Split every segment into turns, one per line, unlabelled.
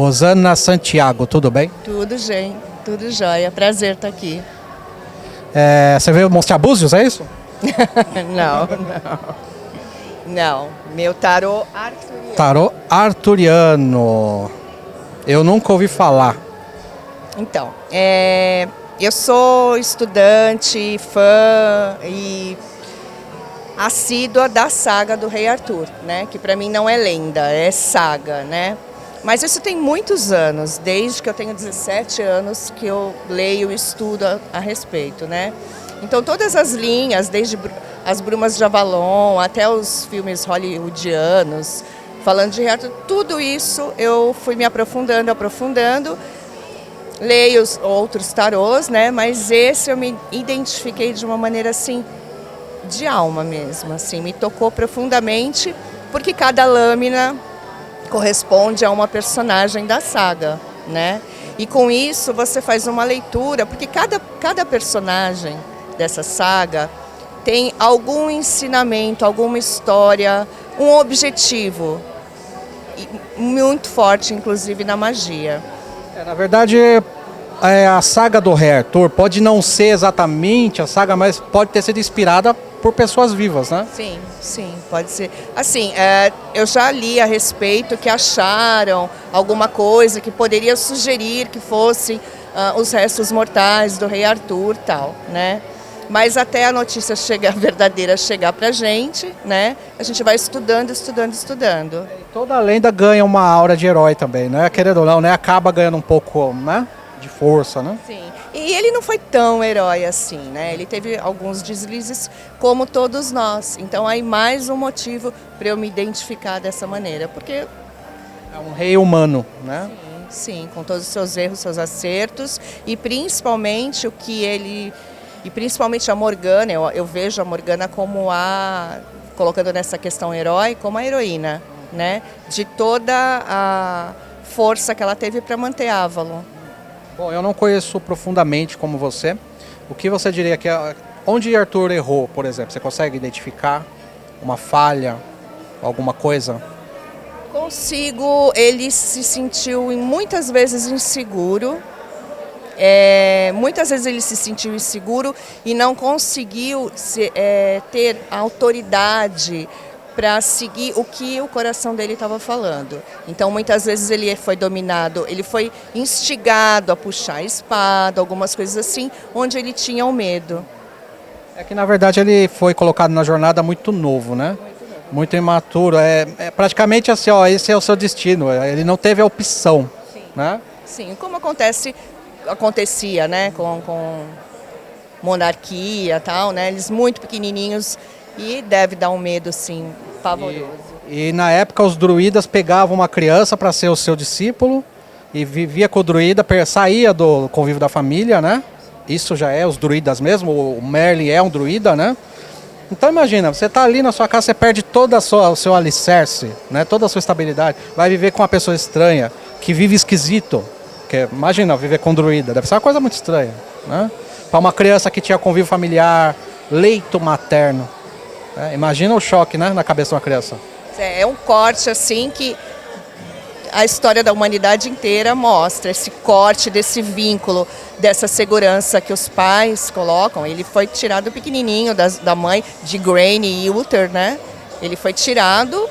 Rosana Santiago, tudo bem?
Tudo, gente. Tudo jóia. Prazer estar aqui.
Você veio mostrar búzios, é isso?
Não, não. Não. Meu tarô arturiano.
Tarô arturiano. Eu nunca ouvi falar.
Então, eu sou estudante, fã e assídua da saga do Rei Arthur, né? Que para mim não é lenda, é saga, né? Mas isso tem muitos anos, desde que eu tenho 17 anos que eu leio e estudo a respeito, né? Então todas as linhas, desde as Brumas de Avalon até os filmes hollywoodianos, falando de Rei Arthur, tudo isso eu fui me aprofundando. Leio os outros tarôs, né? Mas esse eu me identifiquei de uma maneira assim, de alma mesmo, assim, me tocou profundamente, porque cada lâmina corresponde a uma personagem da saga, né? E com isso você faz uma leitura, porque cada personagem dessa saga tem algum ensinamento, alguma história, um objetivo muito forte, inclusive na magia.
Na verdade, a saga do Rei Arthur pode não ser exatamente a saga, mas pode ter sido inspirada por pessoas vivas, né?
Sim, sim, pode ser. Assim, eu já li a respeito que acharam alguma coisa que poderia sugerir que fosse os restos mortais do Rei Arthur, tal, né? Mas até a notícia verdadeira chegar pra gente, né? A gente vai estudando.
Toda lenda ganha uma aura de herói também, né? Querendo ou não, né? Acaba ganhando um pouco, né? De força, né?
Sim. E ele não foi tão herói assim, né? Ele teve alguns deslizes, como todos nós. Então, aí mais um motivo para eu me identificar dessa maneira, porque
é um rei humano, né?
Sim, com todos os seus erros, seus acertos e principalmente principalmente a Morgana. Eu vejo a Morgana como colocando nessa questão herói, como a heroína, né? De toda a força que ela teve para manter Avalon.
Bom, eu não conheço profundamente como você. O que você diria que onde Arthur errou, por exemplo? Você consegue identificar uma falha, alguma coisa?
Consigo. Ele se sentiu muitas vezes inseguro. Muitas vezes ele se sentiu inseguro e não conseguiu ter a autoridade para seguir o que o coração dele estava falando. Então, muitas vezes ele foi dominado, ele foi instigado a puxar a espada, algumas coisas assim, onde ele tinha o medo.
É que, na verdade, ele foi colocado na jornada muito novo, né? Muito imaturo. É praticamente assim, ó, esse é o seu destino. Ele não teve a opção, né?
Sim, como acontecia, né, com monarquia e tal, né? Eles muito pequenininhos. E deve dar um medo, sim, pavoroso.
E na época os druidas pegavam uma criança para ser o seu discípulo e vivia com o druida, saía do convívio da família, né? Isso já é os druidas mesmo, o Merlin é um druida, né? Então imagina, você está ali na sua casa, você perde todo o seu alicerce, né? Toda a sua estabilidade, vai viver com uma pessoa estranha, que vive esquisito. Porque, imagina, viver com um druida, deve ser uma coisa muito estranha, né? Para uma criança que tinha convívio familiar, leito materno. Imagina o choque, né, na cabeça de uma criança.
É um corte assim que a história da humanidade inteira mostra, esse corte desse vínculo, dessa segurança que os pais colocam. Ele foi tirado pequenininho da mãe, de Grain e Uther, né? Ele foi tirado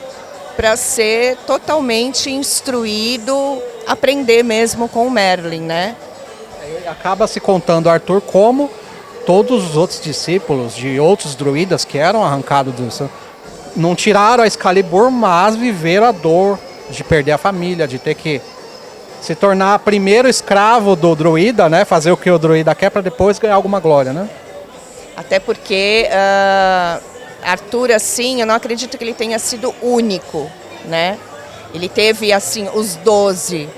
para ser totalmente instruído, aprender mesmo com o Merlin, né?
Acaba se contando Arthur como todos os outros discípulos de outros druidas que eram arrancados disso, não tiraram a Excalibur, mas viveram a dor de perder a família, de ter que se tornar primeiro escravo do druida, né? Fazer o que o druida quer para depois ganhar alguma glória, né?
Até porque Arthur, assim, eu não acredito que ele tenha sido único, né? Ele teve, assim, os 12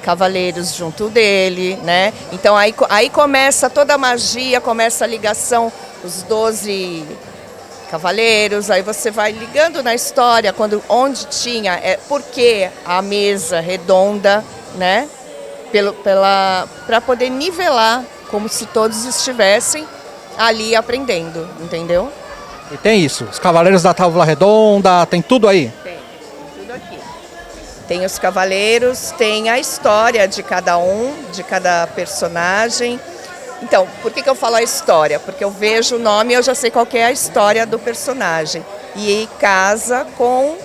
cavaleiros junto dele, né? Então aí começa toda a magia, começa a ligação, os 12 cavaleiros, aí você vai ligando na história, onde tinha, por que a mesa redonda, né? Para poder nivelar, como se todos estivessem ali aprendendo, entendeu?
E tem isso, os Cavaleiros da Távola Redonda, tem tudo aí?
Tem tudo aqui. Tem os cavaleiros, tem a história de cada um, de cada personagem. Então, por que eu falo a história? Porque eu vejo o nome e eu já sei qual que é a história do personagem. E casa com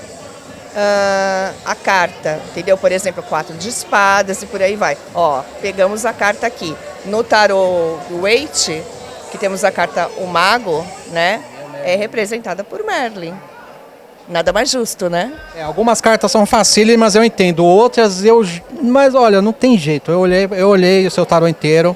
a carta, entendeu? Por exemplo, 4 de espadas e por aí vai. Ó, pegamos a carta aqui. No tarô Waite, que temos a carta o Mago, né? É representada por Merlin. Nada mais justo, né?
Algumas cartas são facílimas, eu entendo. Outras Mas olha, não tem jeito. Eu olhei o seu tarô inteiro.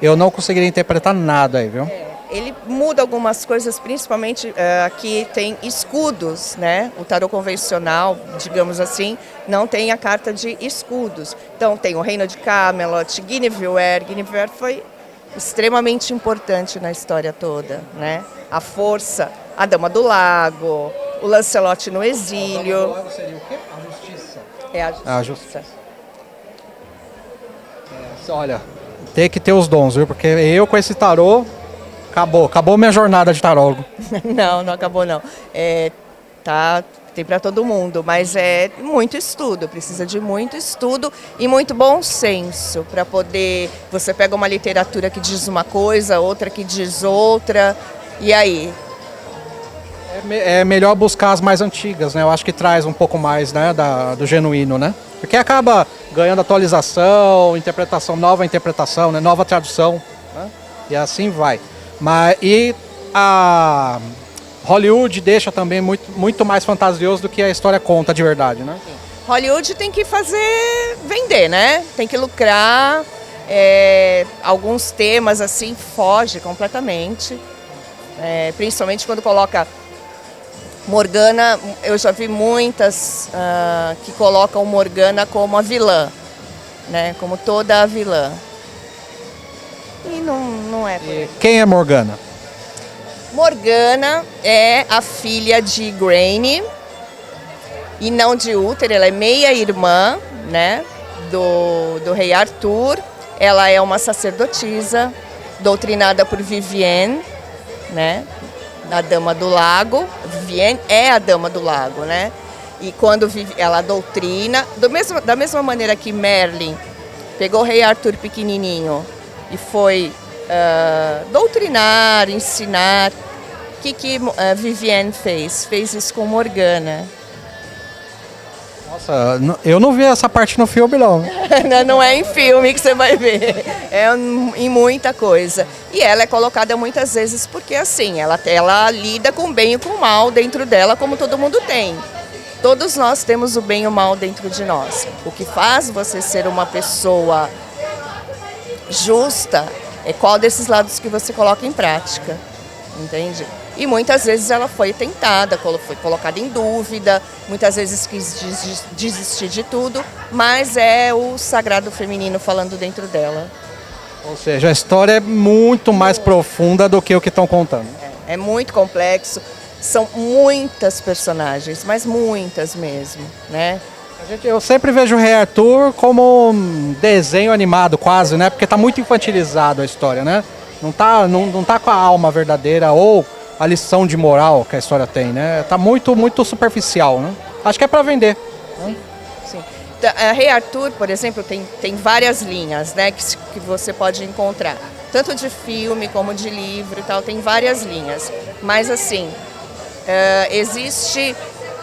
Eu não conseguiria interpretar nada aí, viu?
Ele muda algumas coisas, principalmente aqui tem escudos, né? O tarô convencional, digamos assim, não tem a carta de escudos. Então tem o Reino de Camelot, Guinevere. Guinevere foi extremamente importante na história toda, né? A força, a Dama do Lago, o Lancelot no exílio. A Dama do Lago seria o quê? A justiça. É a justiça. A justiça.
Olha, tem que ter os dons, viu? Porque eu com esse tarô, acabou minha jornada de tarólogo.
Não acabou não. Tem para todo mundo, mas é muito estudo, precisa de muito estudo e muito bom senso para poder... Você pega uma literatura que diz uma coisa, outra que diz outra, e aí?
É melhor buscar as mais antigas, né? Eu acho que traz um pouco mais, né, do genuíno, né? Porque acaba ganhando atualização, nova interpretação, né? Nova tradução, né? E assim vai. E a Hollywood deixa também muito mais fantasioso do que a história conta de verdade, né?
Hollywood tem que vender, né? Tem que lucrar. Alguns temas assim foge completamente. Principalmente quando coloca Morgana. Eu já vi muitas que colocam Morgana como a vilã, né? Como toda a vilã. E não é.
Quem é Morgana?
Morgana é a filha de Graine e não de Uther, ela é meia-irmã, né, do rei Arthur. Ela é uma sacerdotisa, doutrinada por Vivienne, né, a Dama do Lago. Vivienne é a Dama do Lago, né? E quando ela doutrina, da mesma maneira que Merlin pegou o rei Arthur pequenininho e foi doutrinar, ensinar. O que Vivienne fez? Fez isso com Morgana.
Nossa, eu não vi essa parte no filme, não.
Não é em filme que você vai ver, é em muita coisa. E ela é colocada muitas vezes porque, assim, ela lida com o bem e com o mal dentro dela, como todo mundo tem. Todos nós temos o bem e o mal dentro de nós. O que faz você ser uma pessoa justa é qual desses lados que você coloca em prática, entende? E muitas vezes ela foi tentada, foi colocada em dúvida, muitas vezes quis desistir de tudo, mas é o sagrado feminino falando dentro dela.
Ou seja, a história é muito mais profunda do que o que estão contando.
É muito complexo, são muitas personagens, mas muitas mesmo, né?
Eu sempre vejo o Rei Arthur como um desenho animado quase, né? Porque está muito infantilizado a história, né? Não tá com a alma verdadeira ou a lição de moral que a história tem, né? Tá muito superficial, né? Acho que é para vender.
Sim, sim. Rei Arthur, por exemplo, tem várias linhas, né, que você pode encontrar. Tanto de filme como de livro e tal, tem várias linhas. Mas assim, existe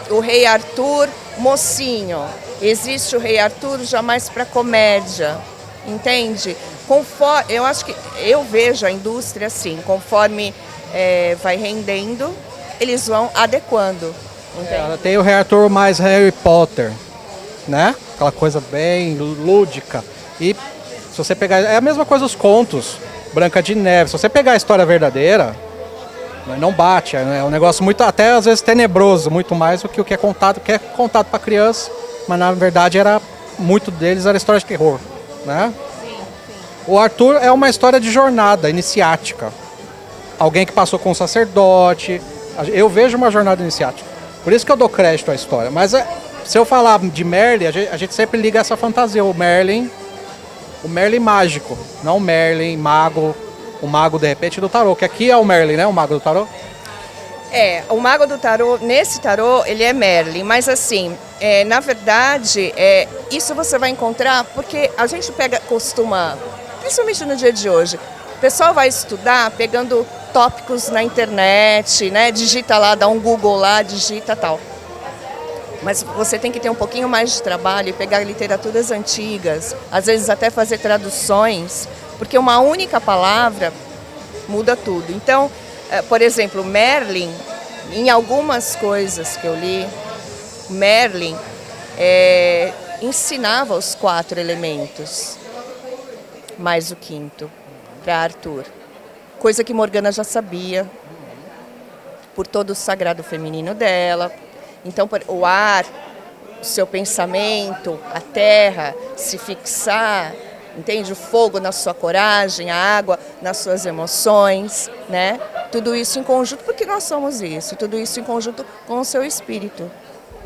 o Rei Arthur mocinho, existe o Rei Arthur já mais para comédia, entende? Eu acho que eu vejo a indústria assim, conforme vai rendendo, eles vão adequando.
Tem o Rei Arthur mais Harry Potter, né? Aquela coisa bem lúdica. E se você pegar, é a mesma coisa os contos, Branca de Neve. Se você pegar a história verdadeira, não bate, é um negócio muito, até às vezes tenebroso, muito mais do que o que é contado para criança, mas na verdade muito deles era história de terror, né? O Arthur é uma história de jornada iniciática. Alguém que passou com um sacerdote. Eu vejo uma jornada iniciática. Por isso que eu dou crédito à história. Mas se eu falar de Merlin, a gente sempre liga essa fantasia. O Merlin mágico. Não o Merlin mago. O mago, de repente, do tarô. Que aqui é o Merlin, né? O mago do tarô.
O mago do tarô, nesse tarô, ele é Merlin, mas assim, na verdade, isso você vai encontrar porque a gente costuma, principalmente no dia de hoje, o pessoal vai estudar pegando tópicos na internet, né? Digita lá, dá um Google lá, digita tal. Mas você tem que ter um pouquinho mais de trabalho e pegar literaturas antigas, às vezes até fazer traduções, porque uma única palavra muda tudo. Então, por exemplo, Merlin, em algumas coisas que eu li, Merlin ensinava os 4 elementos, mais o 5º, para Arthur. Coisa que Morgana já sabia, por todo o sagrado feminino dela. Então, o ar, o seu pensamento, a terra, se fixar, entende? O fogo na sua coragem, a água nas suas emoções, né? Tudo isso em conjunto, porque nós somos isso, tudo isso em conjunto com o seu espírito.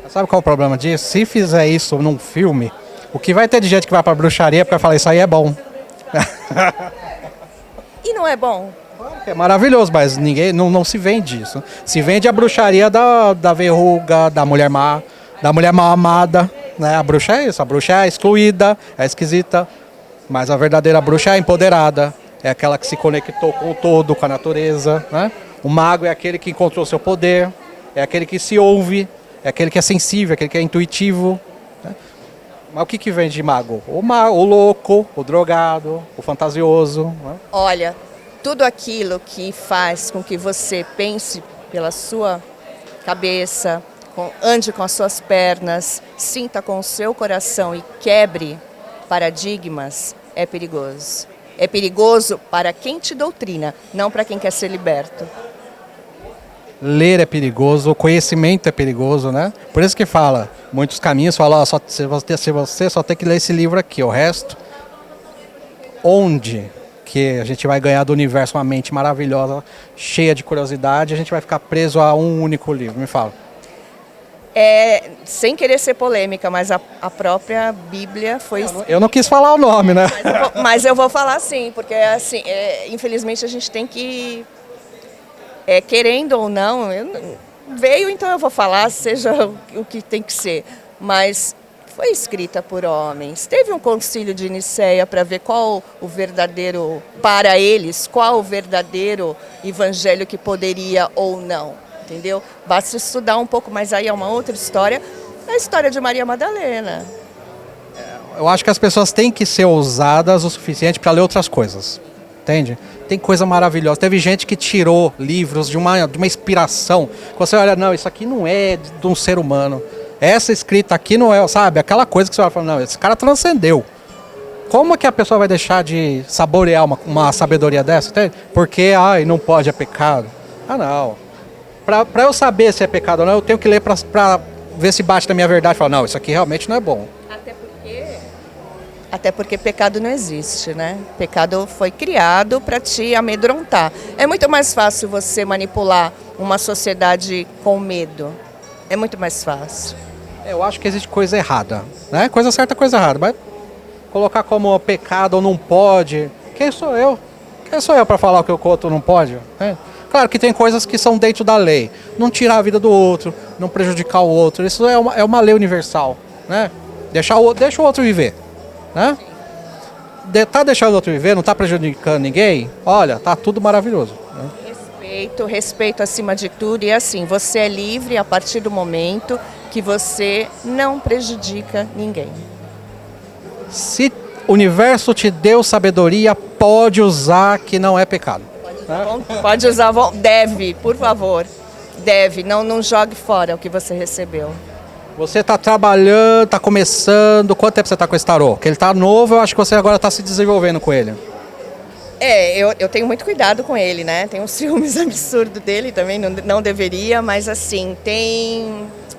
Sabe qual é o problema disso? Se fizer isso num filme, o que vai ter de gente que vai pra bruxaria porque vai falar isso aí é bom.
E não é bom?
É maravilhoso, mas ninguém não se vende isso. Se vende a bruxaria da verruga, da mulher má, da mulher mal amada, né? A bruxa é isso, a bruxa é excluída, é esquisita, mas a verdadeira bruxa é empoderada, é aquela que se conectou com o todo, com a natureza, né? O mago é aquele que encontrou seu poder, é aquele que se ouve, é aquele que é sensível, é aquele que é intuitivo, né? Mas o que vem de mago? O louco, o drogado, o fantasioso, né?
Olha, tudo aquilo que faz com que você pense pela sua cabeça, ande com as suas pernas, sinta com o seu coração e quebre paradigmas, é perigoso. É perigoso para quem te doutrina, não para quem quer ser liberto.
Ler é perigoso, o conhecimento é perigoso, né? Por isso que fala, muitos caminhos falam, se você só tem que ler esse livro aqui, o resto, onde que a gente vai ganhar do universo uma mente maravilhosa, cheia de curiosidade, a gente vai ficar preso a um único livro, me fala.
Sem querer ser polêmica, mas a própria Bíblia foi...
Eu não quis falar o nome, né?
Mas eu vou falar sim, porque assim, infelizmente a gente tem que, querendo ou não, veio, então eu vou falar, seja o que tem que ser, mas foi escrita por homens. Teve um concílio de Nicéia para ver qual o verdadeiro, para eles, qual o verdadeiro evangelho que poderia ou não, entendeu? Basta estudar um pouco, mas aí é uma outra história, a história de Maria Madalena.
Eu acho que as pessoas têm que ser ousadas o suficiente para ler outras coisas, entende? Tem coisa maravilhosa. Teve gente que tirou livros de uma inspiração. Você olha, não, isso aqui não é de um ser humano. Essa escrita aqui não é, sabe? Aquela coisa que você vai falar, não, esse cara transcendeu. Como que a pessoa vai deixar de saborear uma sabedoria dessa? Entende? Porque, não pode, é pecado. Ah, não. Para eu saber se é pecado ou não, eu tenho que ler para ver se bate na minha verdade. Falar, não, isso aqui realmente não é bom.
Até porque pecado não existe, né? Pecado foi criado para te amedrontar. É muito mais fácil você manipular uma sociedade com medo. É muito mais fácil.
Eu acho que existe coisa errada, né? Coisa certa, coisa errada. Mas colocar como pecado ou não pode, quem sou eu? Quem sou eu para falar o que o outro não pode? Né? Claro que tem coisas que são dentro da lei. Não tirar a vida do outro, não prejudicar o outro. Isso é uma lei universal, né? Deixa o outro viver, né? Tá deixando o outro viver, não tá prejudicando ninguém, olha, tá tudo maravilhoso, né?
Respeito acima de tudo, e assim, você é livre a partir do momento que você não prejudica ninguém.
Se o universo te deu sabedoria, pode usar, que não é pecado.
Pode usar, deve, por favor, deve, não jogue fora o que você recebeu.
Você está trabalhando, está começando, quanto tempo você está com esse tarô? Porque ele está novo, eu acho que você agora está se desenvolvendo com ele.
Eu tenho muito cuidado com ele, né? Tem uns ciúmes absurdos dele também, não deveria, mas assim,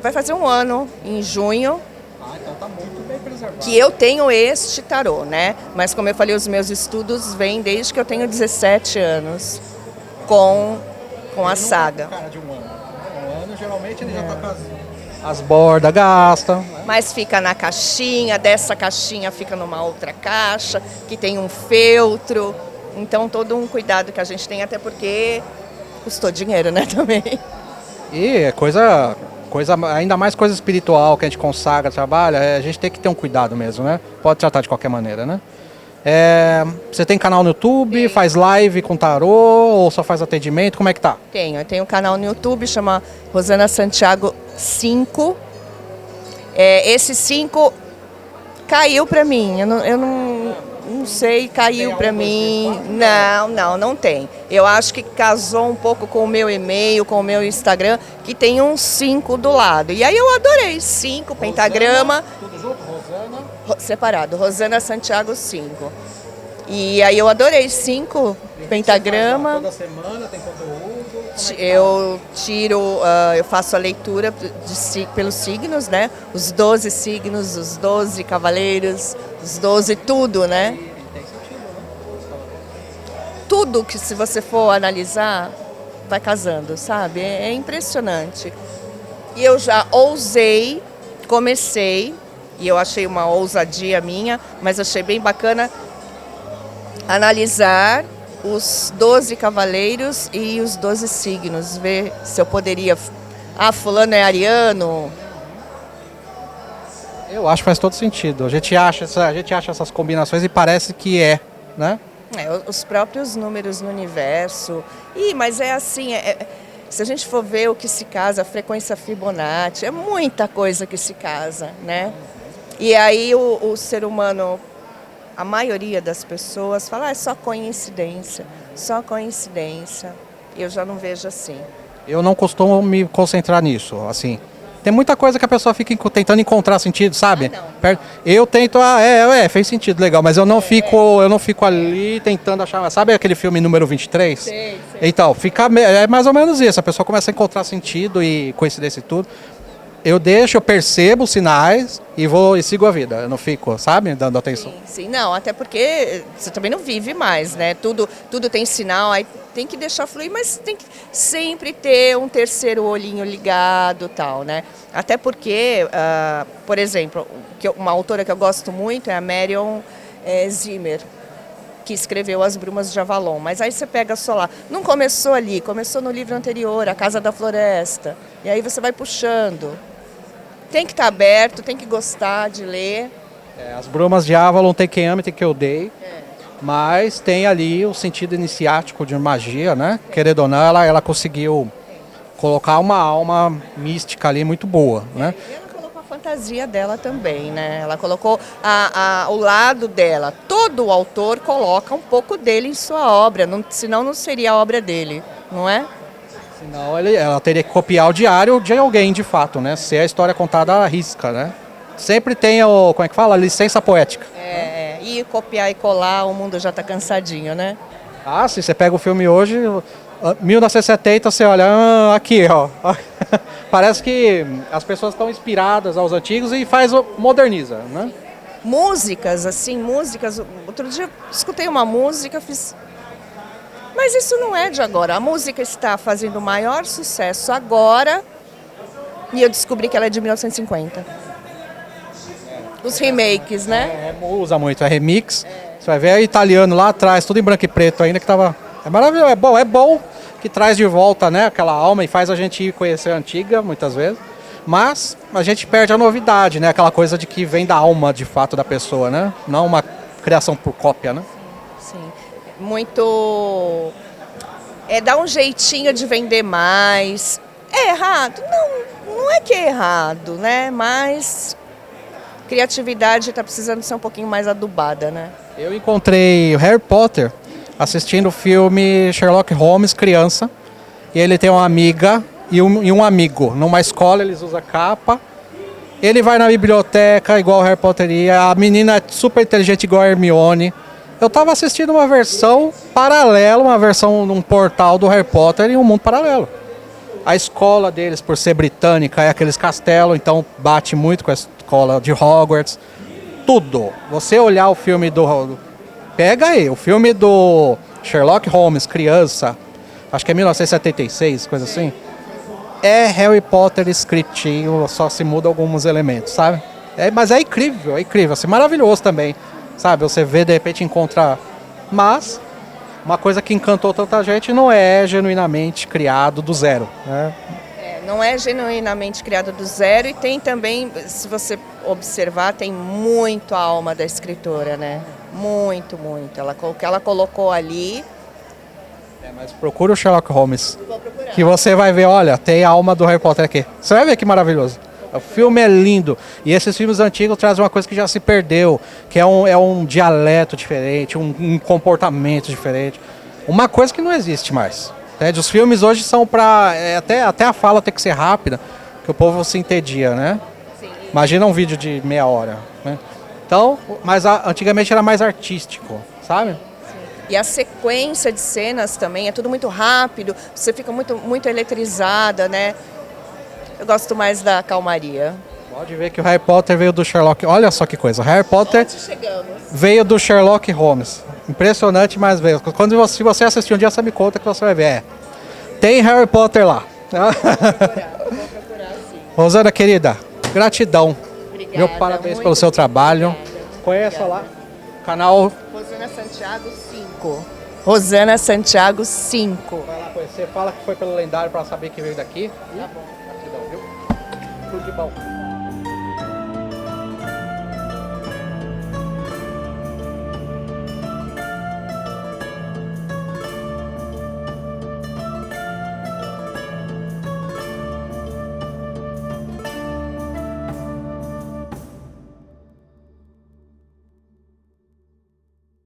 vai fazer um ano, em junho,
Então tá muito bem preservado.
que eu tenho este tarô, né? Mas como eu falei, os meus estudos vêm desde que eu tenho 17 anos com a saga.
Cara de um ano. Um ano, geralmente ele já está com as bordas gasta.
Mas fica na caixinha, dessa caixinha fica numa outra caixa, que tem um feltro. Então todo um cuidado que a gente tem, até porque custou dinheiro, né, também.
E é ainda mais coisa espiritual que a gente consagra, trabalha, a gente tem que ter um cuidado mesmo, né? Pode tratar de qualquer maneira, né? Você tem canal no YouTube, faz live com tarô ou só faz atendimento? Como é que tá?
Eu tenho um canal no YouTube, chama Rosana Santiago 5. Esse 5 caiu pra mim, eu não sei, caiu pra mim. Não tem. Eu acho que casou um pouco com o meu e-mail, com o meu Instagram, que tem um 5 do lado. E aí eu adorei, 5, pentagrama.
Tudo junto, Rosana?
Separado, Rosana Santiago 5. E aí eu adorei, 5, pentagrama.
Toda semana tem conteúdo?
Eu faço a leitura pelos signos, né? Os 12 signos, os 12 cavaleiros, os 12 tudo, né? Tudo que, se você for analisar, vai casando, sabe? É impressionante. E eu já comecei, e eu achei uma ousadia minha, mas achei bem bacana analisar os 12 cavaleiros e os 12 signos, ver se eu poderia... fulano é ariano.
Eu acho que faz todo sentido. A gente acha essas combinações e parece que né?
Os próprios números no universo. Mas é assim, se a gente for ver o que se casa, a frequência Fibonacci, é muita coisa que se casa, né? E aí o ser humano, a maioria das pessoas fala, é só coincidência, só coincidência. Eu já não vejo assim.
Eu não costumo me concentrar nisso, assim. Tem muita coisa que a pessoa fica tentando encontrar sentido, sabe? Eu tento, fez sentido, legal, mas eu não fico ali tentando achar, sabe aquele filme número 23?
Sei.
Então, é mais ou menos isso, a pessoa começa a encontrar sentido e coincidência e tudo. Eu percebo os sinais e sigo a vida. Eu não fico, sabe, dando atenção.
Sim, não, até porque você também não vive mais, né? Tudo tem sinal, aí tem que deixar fluir, mas tem que sempre ter um terceiro olhinho ligado, tal, né? Até porque, por exemplo, uma autora que eu gosto muito é a Marion Zimmer, que escreveu As Brumas de Avalon. Mas aí você pega só lá, não começou ali, começou no livro anterior, A Casa da Floresta. E aí você vai puxando. Tem que estar aberto, tem que gostar de ler.
As Brumas de Avalon tem quem ama e tem quem odeia. Mas tem ali o sentido iniciático de magia, né? Querendo ou não, ela conseguiu colocar uma alma mística ali muito boa, né?
E ela colocou a fantasia dela também, né? Ela colocou o lado dela. Todo autor coloca um pouco dele em sua obra, senão não seria a obra dele, não é?
Senão ela teria que copiar o diário de alguém, de fato, né? Se a história contada à risca, né? Sempre tem como é que fala? A licença poética.
E copiar e colar, o mundo já está cansadinho, né?
Se você pega o filme hoje, 1970, você olha, aqui, ó. Parece que as pessoas estão inspiradas aos antigos e moderniza, né?
Músicas. Outro dia eu escutei uma música, mas isso não é de agora. A música está fazendo o maior sucesso agora e eu descobri que ela é de 1950. Os remakes, né?
Usa muito, é remix. Você vai ver italiano lá atrás, tudo em branco e preto ainda, que tava... É maravilhoso, é bom que traz de volta, né, aquela alma e faz a gente conhecer a antiga, muitas vezes. Mas a gente perde a novidade, né? Aquela coisa de que vem da alma, de fato, da pessoa, né? Não uma criação por cópia, né?
Sim. Muito... dá um jeitinho de vender mais. É errado? Não é que é errado, né? Mas criatividade está precisando ser um pouquinho mais adubada, né?
Eu encontrei o Harry Potter assistindo o filme Sherlock Holmes, criança. E ele tem uma amiga e um amigo. Numa escola eles usam capa. Ele vai na biblioteca igual o Harry Potter ia. A menina é super inteligente igual a Hermione. Eu estava assistindo uma versão paralela, uma versão num portal do Harry Potter em um mundo paralelo. A escola deles, por ser britânica, é aqueles castelos, então bate muito com a escola de Hogwarts. Tudo. Você olhar o filme Pega aí, o filme do Sherlock Holmes, criança, acho que é 1976, coisa assim. É Harry Potter scriptinho, só se muda alguns elementos, sabe? Mas é incrível, assim, maravilhoso também. Sabe, você vê, de repente encontra... Mas, uma coisa que encantou tanta gente não é genuinamente criado do zero, né?
Não é genuinamente criado do zero e tem também, se você observar, tem muito a alma da escritora, né? Muito, muito. O que ela colocou ali...
Mas procura o Sherlock Holmes,
Vou procurar.
que você vai ver, olha, tem a alma do Harry Potter aqui. Você vai ver que maravilhoso. O filme é lindo. E esses filmes antigos trazem uma coisa que já se perdeu, que é um dialeto diferente, um comportamento diferente. Uma coisa que não existe mais. Entende? Os filmes hoje são para até a fala tem que ser rápida, que o povo se entedia, né?
Sim.
Imagina um vídeo de meia hora, né? Então, mas antigamente era mais artístico, sabe?
E a sequência de cenas também é tudo muito rápido, você fica muito eletrizada, né? Eu gosto mais da calmaria.
Pode ver que o Harry Potter veio do Sherlock. Olha só que coisa, o Harry Potter
Onde chegamos?
veio do Sherlock Holmes. Impressionante, mas veio. Se você assistir um dia, você me conta que você vai ver. Tem Harry Potter lá.
Vou procurar sim.
Rosana, querida, gratidão.
Obrigada.
Meu parabéns
muito
pelo seu trabalho.
obrigada.
Conheça
Obrigada.
lá. Canal.
Rosana Santiago 5. Rosana Santiago 5.
Vai lá conhecer. Fala que foi pelo lendário para saber que veio daqui.
Tá bom.
Gratidão, viu? Tudo de bom.